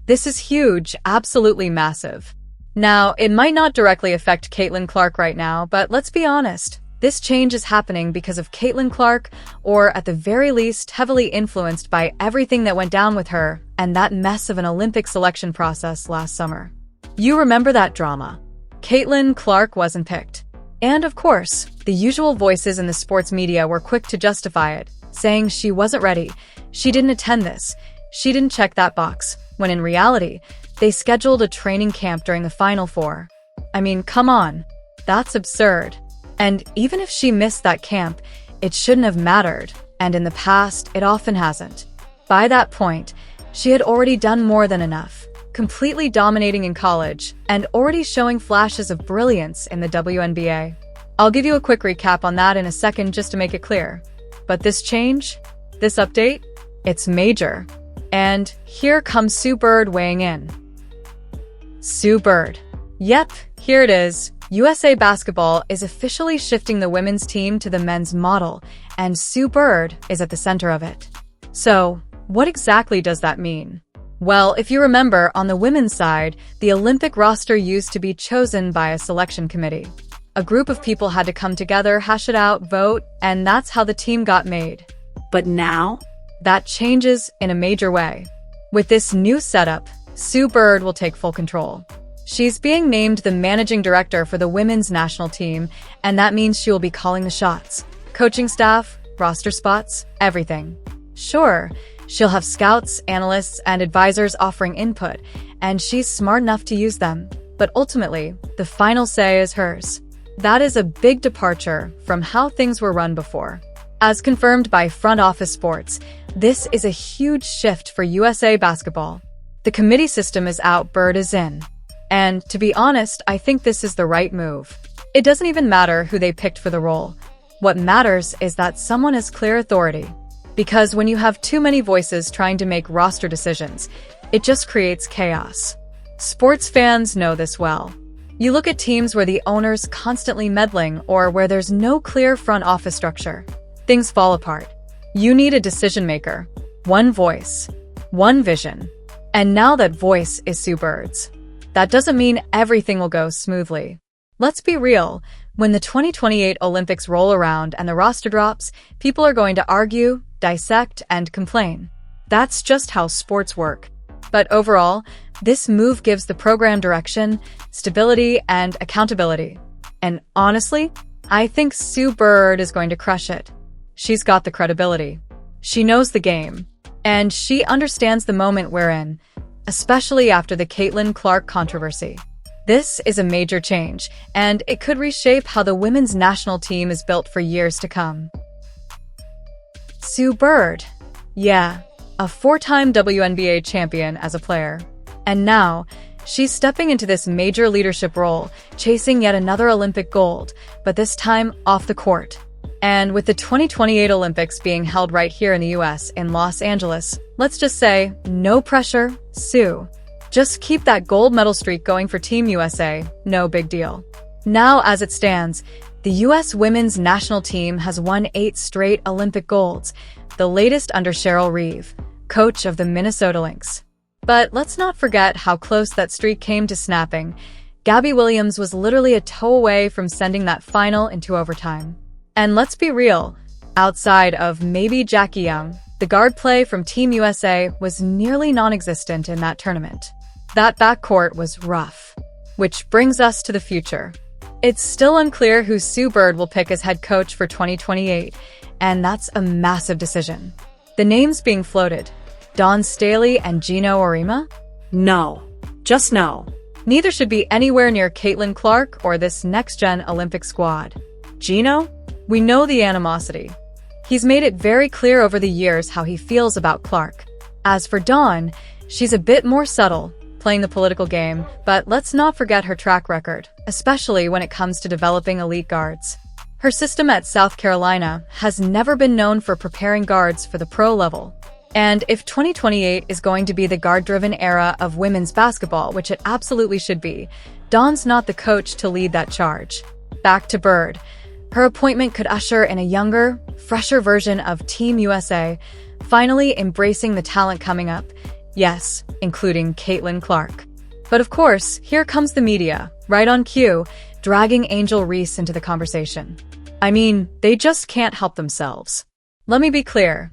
This is huge, absolutely massive. Now, it might not directly affect Caitlin Clark right now, but let's be honest. This change is happening because of Caitlin Clark, or at the very least, heavily influenced by everything that went down with her and that mess of an Olympic selection process last summer. You remember that drama. Caitlin Clark wasn't picked. And of course, the usual voices in the sports media were quick to justify it, saying she wasn't ready, she didn't attend this, she didn't check that box, when in reality, they scheduled a training camp during the Final Four. I mean, come on. That's absurd. And even if she missed that camp, it shouldn't have mattered, and in the past, it often hasn't. By that point, she had already done more than enough, completely dominating in college, and already showing flashes of brilliance in the WNBA. I'll give you a quick recap on that in a second just to make it clear. But this change, this update, it's major. And here comes Sue Bird weighing in. Sue Bird. Yep, here it is. USA Basketball is officially shifting the women's team to the men's model, and Sue Bird is at the center of it. So, what exactly does that mean? Well, if you remember, on the women's side, the Olympic roster used to be chosen by a selection committee. A group of people had to come together, hash it out, vote, and that's how the team got made. But now? That changes in a major way. With this new setup, Sue Bird will take full control. She's being named the managing director for the women's national team, and that means she will be calling the shots. Coaching staff, roster spots, everything. Sure, she'll have scouts, analysts, and advisors offering input, and she's smart enough to use them. But ultimately, the final say is hers. That is a big departure from how things were run before. As confirmed by Front Office Sports, this is a huge shift for USA Basketball. The committee system is out, Bird is in. And to be honest, I think this is the right move. It doesn't even matter who they picked for the role. What matters is that someone has clear authority. Because when you have too many voices trying to make roster decisions, it just creates chaos. Sports fans know this well. You look at teams where the owner's constantly meddling or where there's no clear front office structure. Things fall apart. You need a decision maker, one voice, one vision. And now that voice is Sue Bird's. That doesn't mean everything will go smoothly. Let's be real, when the 2028 Olympics roll around and the roster drops, people are going to argue, dissect, and complain. That's just how sports work. But overall, this move gives the program direction, stability, and accountability. And honestly, I think Sue Bird is going to crush it. She's got the credibility. She knows the game. And she understands the moment we're in, especially after the Caitlin Clark controversy. This is a major change, and it could reshape how the women's national team is built for years to come. Sue Bird. Yeah, a four-time WNBA champion as a player. And now, she's stepping into this major leadership role, chasing yet another Olympic gold, but this time off the court. And with the 2028 Olympics being held right here in the US in Los Angeles, let's just say, no pressure, Sue. Just keep that gold medal streak going for Team USA, no big deal. Now, as it stands, the US women's national team has won 8 straight Olympic golds, the latest under Cheryl Reeve, coach of the Minnesota Lynx. But let's not forget how close that streak came to snapping. Gabby Williams was literally a toe away from sending that final into overtime. And let's be real, outside of maybe Jackie Young, the guard play from Team USA was nearly non-existent in that tournament. That backcourt was rough. Which brings us to the future. It's still unclear who Sue Bird will pick as head coach for 2028, and that's a massive decision. The names being floated, Dawn Staley and Gino Auriemma? No. Just no. Neither should be anywhere near Caitlin Clark or this next-gen Olympic squad. Gino? We know the animosity. He's made it very clear over the years how he feels about Clark. As for Dawn, she's a bit more subtle, playing the political game, but let's not forget her track record, especially when it comes to developing elite guards. Her system at South Carolina has never been known for preparing guards for the pro level. And if 2028 is going to be the guard-driven era of women's basketball, which it absolutely should be, Dawn's not the coach to lead that charge. Back to Bird. Her appointment could usher in a younger, fresher version of Team USA, finally embracing the talent coming up. Yes, including Caitlin Clark. But of course, here comes the media, right on cue, dragging Angel Reese into the conversation. I mean, they just can't help themselves. Let me be clear.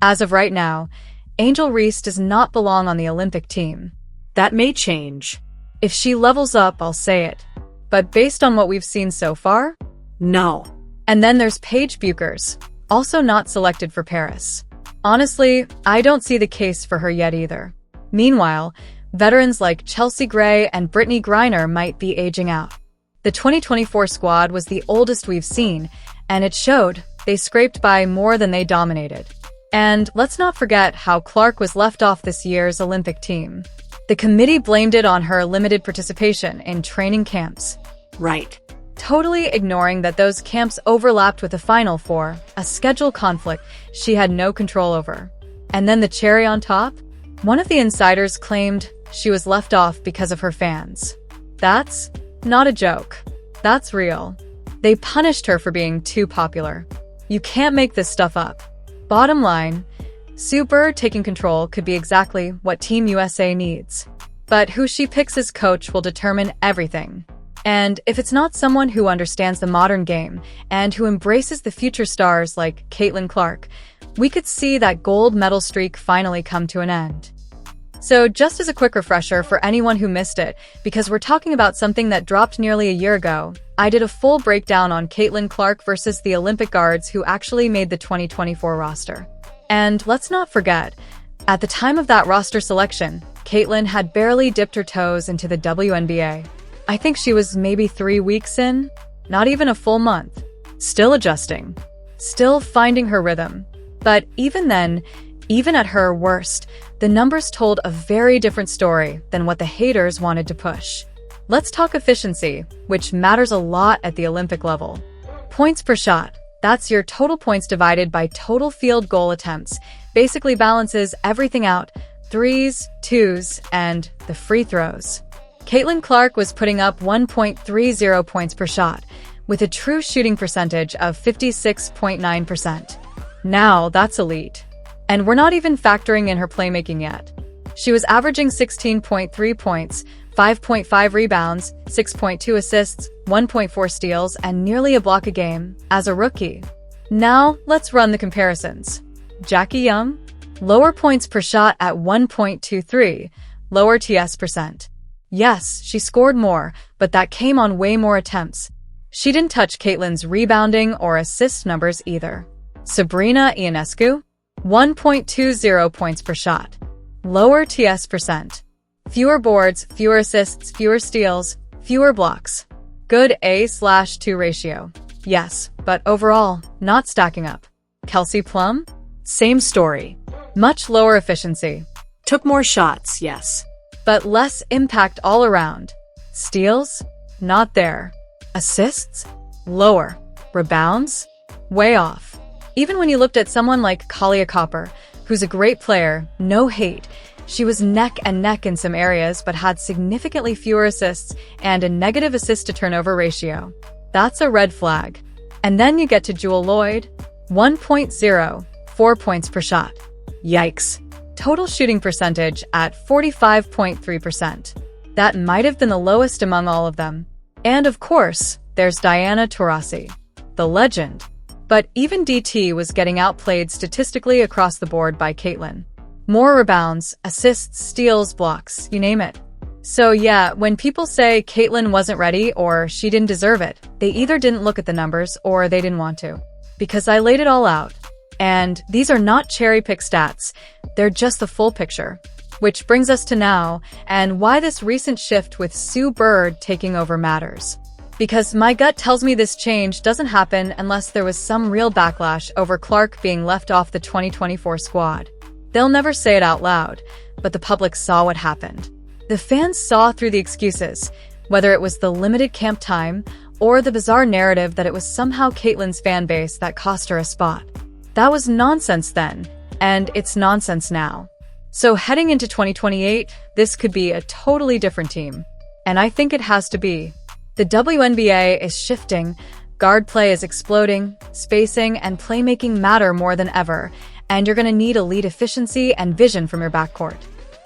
As of right now, Angel Reese does not belong on the Olympic team. That may change. If she levels up, I'll say it. But based on what we've seen so far? No. And then there's Paige Buchers, also not selected for Paris. Honestly, I don't see the case for her yet either. Meanwhile, veterans like Chelsea Gray and Brittany Griner might be aging out. The 2024 squad was the oldest we've seen, and it showed. They scraped by more than they dominated. And let's not forget how Clark was left off this year's Olympic team. The committee blamed it on her limited participation in training camps. Right. Totally ignoring that those camps overlapped with the Final Four, a schedule conflict she had no control over. And then the cherry on top? One of the insiders claimed she was left off because of her fans. That's not a joke. That's real. They punished her for being too popular. You can't make this stuff up. Bottom line, Sue Bird taking control could be exactly what Team USA needs. But who she picks as coach will determine everything. And if it's not someone who understands the modern game and who embraces the future stars like Caitlin Clark, we could see that gold medal streak finally come to an end. So just as a quick refresher for anyone who missed it, because we're talking about something that dropped nearly a year ago, I did a full breakdown on Caitlin Clark versus the Olympic guards who actually made the 2024 roster. And let's not forget, at the time of that roster selection, Caitlin had barely dipped her toes into the WNBA. I think she was maybe 3 weeks in, not even a full month. Still adjusting. Still finding her rhythm. But even then, even at her worst, the numbers told a very different story than what the haters wanted to push. Let's talk efficiency, which matters a lot at the Olympic level. Points per shot. That's your total points divided by total field goal attempts. Basically balances everything out. Threes, twos, and the free throws. Caitlin Clark was putting up 1.30 points per shot, with a true shooting percentage of 56.9%. Now that's elite. And we're not even factoring in her playmaking yet. She was averaging 16.3 points, 5.5 rebounds, 6.2 assists, 1.4 steals, and nearly a block a game as a rookie. Now, let's run the comparisons. Jackie Young? Lower points per shot at 1.23, lower TS percent. Yes, she scored more, but that came on way more attempts. She didn't touch Caitlin's rebounding or assist numbers either. Sabrina Ionescu? 1.20 points per shot. Lower TS percent. Fewer boards, fewer assists, fewer steals, fewer blocks. Good A/2 ratio. Yes, but overall, not stacking up. Kelsey Plum? Same story. Much lower efficiency. Took more shots, yes. But less impact all around. Steals? Not there. Assists? Lower. Rebounds? Way off. Even when you looked at someone like Kalia Copper, who's a great player, no hate, she was neck and neck in some areas but had significantly fewer assists and a negative assist-to-turnover ratio. That's a red flag. And then you get to Jewel Lloyd, 1.04 points per shot. Yikes. Total shooting percentage at 45.3%. That might have been the lowest among all of them. And of course, there's Diana Taurasi, the legend. But even DT was getting outplayed statistically across the board by Caitlin. More rebounds, assists, steals, blocks, you name it. So yeah, when people say Caitlin wasn't ready or she didn't deserve it, they either didn't look at the numbers or they didn't want to. Because I laid it all out. And these are not cherry-pick stats, they're just the full picture. Which brings us to now, and why this recent shift with Sue Bird taking over matters. Because my gut tells me this change doesn't happen unless there was some real backlash over Clark being left off the 2024 squad. They'll never say it out loud, but the public saw what happened. The fans saw through the excuses, whether it was the limited camp time or the bizarre narrative that it was somehow Caitlin's fan base that cost her a spot. That was nonsense then, and it's nonsense now. So heading into 2028, this could be a totally different team. And I think it has to be. The WNBA is shifting, guard play is exploding, spacing and playmaking matter more than ever, and you're going to need elite efficiency and vision from your backcourt.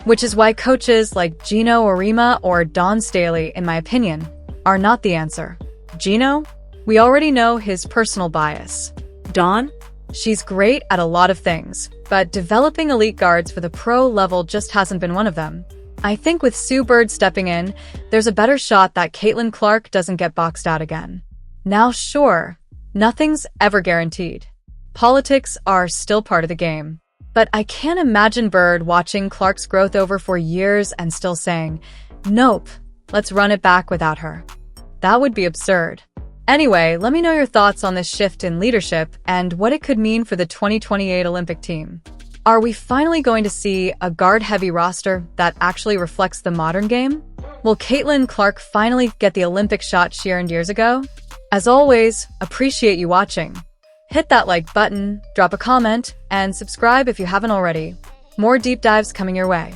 Which is why coaches like Gino Arima or Dawn Staley, in my opinion, are not the answer. Gino? We already know his personal bias. Dawn? She's great at a lot of things, but developing elite guards for the pro level just hasn't been one of them. I think with Sue Bird stepping in, there's a better shot that Caitlin Clark doesn't get boxed out again. Now sure, nothing's ever guaranteed. Politics are still part of the game. But I can't imagine Bird watching Clark's growth over for years and still saying, "Nope, let's run it back without her." That would be absurd. Anyway, let me know your thoughts on this shift in leadership and what it could mean for the 2028 Olympic team. Are we finally going to see a guard-heavy roster that actually reflects the modern game? Will Caitlin Clark finally get the Olympic shot she earned years ago? As always, appreciate you watching. Hit that like button, drop a comment, and subscribe if you haven't already. More deep dives coming your way.